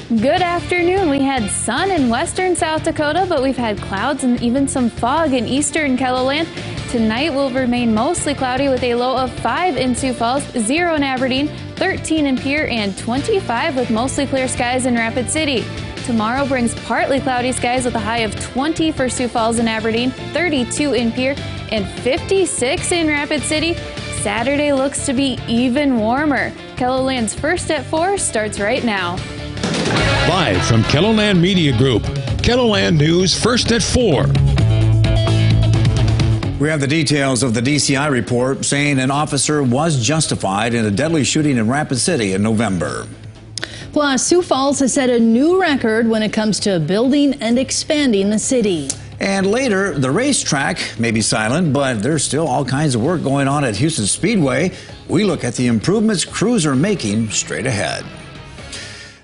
Good afternoon. We had sun in western South Dakota, but we've had clouds and even some fog in eastern KELOLAND. Tonight will remain mostly cloudy with a low of 5 in Sioux Falls, 0 in Aberdeen, 13 in Pierre, and 25 with mostly clear skies in Rapid City. Tomorrow brings partly cloudy skies with a high of 20 for Sioux Falls and Aberdeen, 32 in Pierre, and 56 in Rapid City. Saturday looks to be even warmer. KELOLAND's First at 4 starts right now. Live from KELOLAND Media Group, KELOLAND News First at 4. We have the details of the DCI report saying an officer was justified in a deadly shooting in Rapid City in November. Plus, Sioux Falls has set a new record when it comes to building and expanding the city. And later, the racetrack may be silent, but there's still all kinds of work going on at Houston Speedway. We look at the improvements crews are making straight ahead.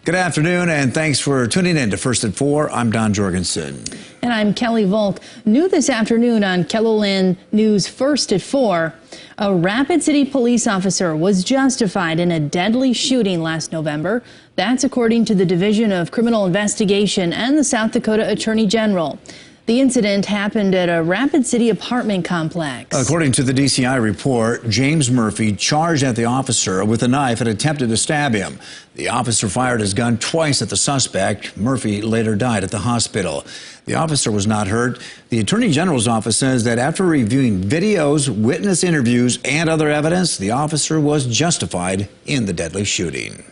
Good afternoon, and thanks for tuning in to First at 4. I'm Don Jorgensen. And I'm Kelly Volk. New this afternoon on KELOLAND News First at 4. A Rapid City police officer was justified in a deadly shooting last November. That's according to the Division of Criminal Investigation and the South Dakota Attorney General. The incident happened at a Rapid City apartment complex. According to the DCI report, James Murphy charged at the officer with a knife and attempted to stab him. The officer fired his gun twice at the suspect. Murphy later died at the hospital. The officer was not hurt. The Attorney General's office says that after reviewing videos, witness interviews, and other evidence, the officer was justified in the deadly shooting.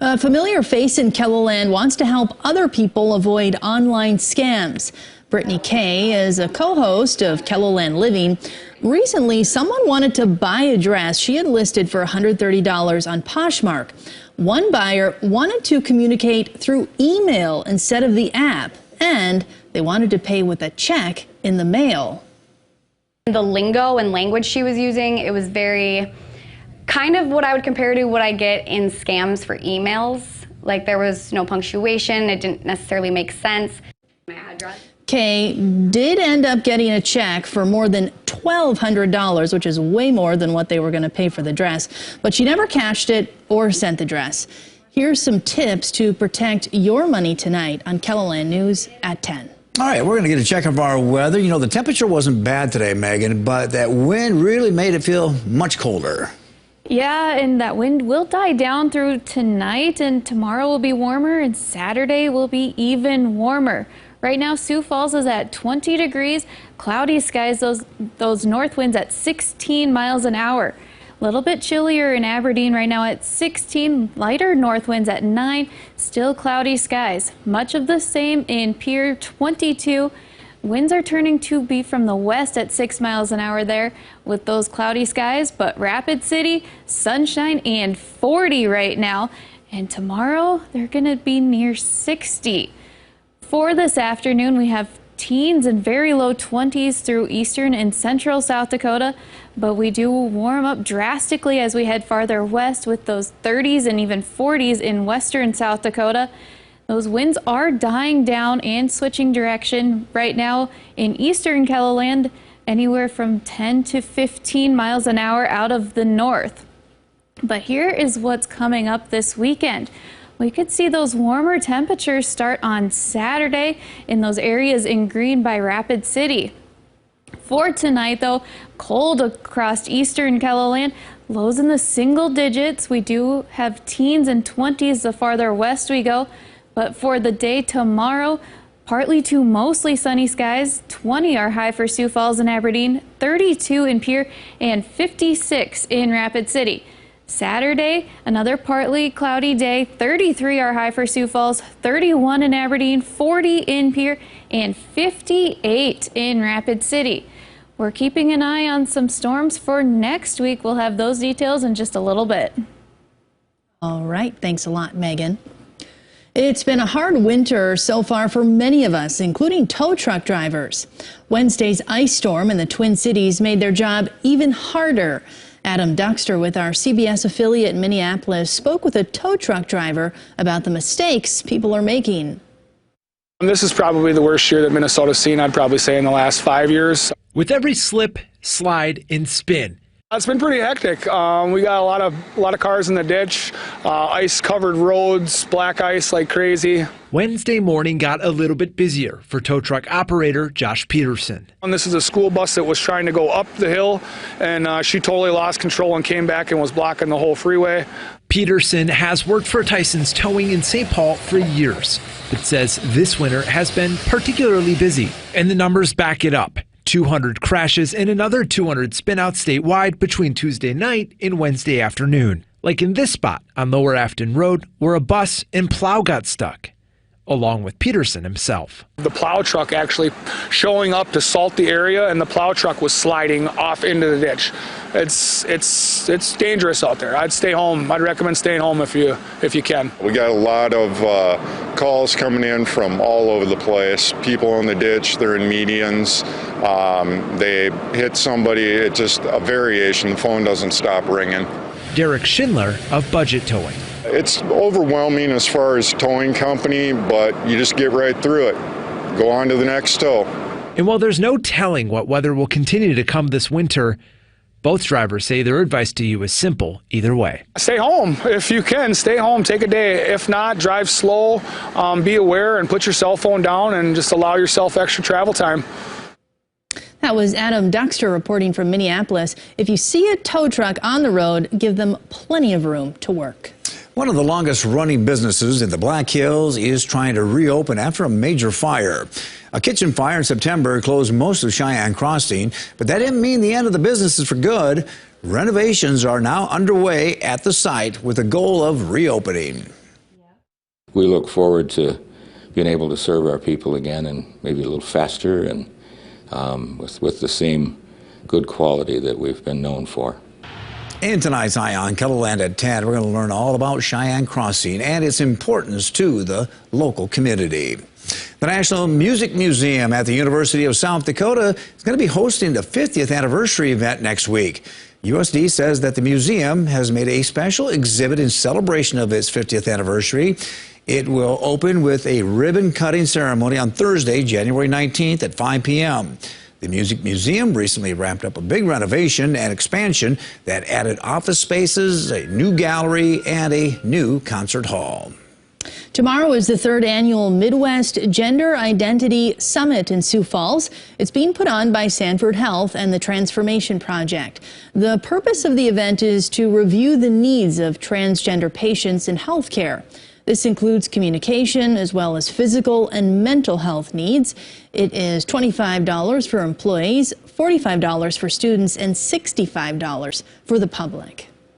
A familiar face in KELOLAND wants to help other people avoid online scams. Brittany Kay is a co-host of KELOLAND Living. Recently, someone wanted to buy a dress she had listed for $130 on Poshmark. One buyer wanted to communicate through email instead of the app, and they wanted to pay with a check in the mail. The lingo and language she was using, it was very kind of what I would compare to what I get in scams for emails. Like there was no punctuation, it didn't necessarily make sense. My address. Kay did end up getting a check for more than $1,200, which is way more than what they were going to pay for the dress, but she never cashed it or sent the dress. Here's some tips to protect your money tonight on KELOLAND News at 10. All right, we're going to get a check of our weather. You know, the temperature wasn't bad today, Megan, but that wind really made it feel much colder. Yeah, and that wind will die down through tonight, and tomorrow will be warmer, and Saturday will be even warmer. Right now, Sioux Falls is at 20 degrees, cloudy skies, those north winds at 16 miles an hour. A little bit chillier in Aberdeen right now at 16, lighter north winds at 9, still cloudy skies. Much of the same in Pierre, 22. Winds are turning to be from the west at 6 miles an hour there with those cloudy skies, but Rapid City, sunshine and 40 right now. And tomorrow, they're going to be near 60. For this afternoon, we have teens and very low 20s through eastern and central South Dakota, but we do warm up drastically as we head farther west with those 30s and even 40s in western South Dakota. Those winds are dying down and switching direction right now in eastern KELOLAND, anywhere from 10 to 15 miles an hour out of the north. But here is what's coming up this weekend. We could see those warmer temperatures start on Saturday in those areas in green by Rapid City. For tonight, though, cold across eastern KELOLAND, lows in the single digits. We do have teens and 20s the farther west we go. But for the day tomorrow, partly to mostly sunny skies. 20 are high for Sioux Falls and Aberdeen, 32 in Pierre, and 56 in Rapid City. Saturday, another partly cloudy day. 33 are high for Sioux Falls, 31 in Aberdeen, 40 in Pierre, and 58 in Rapid City. We're keeping an eye on some storms for next week. We'll have those details in just a little bit. All right. Thanks a lot, Megan. It's been a hard winter so far for many of us, including tow truck drivers. Wednesday's ice storm in the Twin Cities made their job even harder. Adam Duxter with our CBS affiliate in Minneapolis spoke with a tow truck driver about the mistakes people are making. This is probably the worst year that Minnesota's seen, I'd probably say, in the last 5 years. With every slip, slide, and spin, It's been pretty hectic. We got a lot of cars in the ditch, ice-covered roads, black ice like crazy. Wednesday morning got a little bit busier for tow truck operator Josh Peterson. And this is a school bus that was trying to go up the hill, and she totally lost control and came back and was blocking the whole freeway. Peterson has worked for Tyson's Towing in St. Paul for years, but says this winter has been particularly busy, and the numbers back it up. 200 crashes and another 200 spin-out statewide between Tuesday night and Wednesday afternoon. Like in this spot on Lower Afton Road, where a bus and plow got stuck, along with Peterson himself. The plow truck actually showing up to salt the area, and the plow truck was sliding off into the ditch. It's dangerous out there. I'd stay home. I'd recommend staying home if you can. We got a lot of calls coming in from all over the place. People in the ditch, they're in medians. They hit somebody, it's just a variation. The phone doesn't stop ringing. Derek Schindler of Budget Towing. It's overwhelming as far as towing company, but you just get right through it. Go on to the next tow. And while there's no telling what weather will continue to come this winter, both drivers say their advice to you is simple either way. Stay home. If you can, stay home, take a day. If not, drive slow, be aware, and put your cell phone down and just allow yourself extra travel time. That was Adam Duxter reporting from Minneapolis. If you see a tow truck on the road, give them plenty of room to work. One of the longest running businesses in the Black Hills is trying to reopen after a major fire. A kitchen fire in September closed most of Cheyenne Crossing, but that didn't mean the end of the businesses for good. Renovations are now underway at the site with the goal of reopening. We look forward to being able to serve our people again, and maybe a little faster, and with the same good quality that we've been known for. In tonight's Eye on KELOLAND at 10, we're going to learn all about Cheyenne Crossing and its importance to the local community. The National Music Museum at the University of South Dakota is going to be hosting the 50th anniversary event next week. USD says that the museum has made a special exhibit in celebration of its 50th anniversary. It will open with a ribbon-cutting ceremony on Thursday, January 19th at 5 p.m. The Music Museum recently wrapped up a big renovation and expansion that added office spaces, a new gallery, and a new concert hall. Tomorrow is the third annual Midwest Gender Identity Summit in Sioux Falls. It's being put on by Sanford Health and the Transformation Project. The purpose of the event is to review the needs of transgender patients in health care. This includes communication as well as physical and mental health needs. It is $25 for employees, $45 for students, and $65 for the public.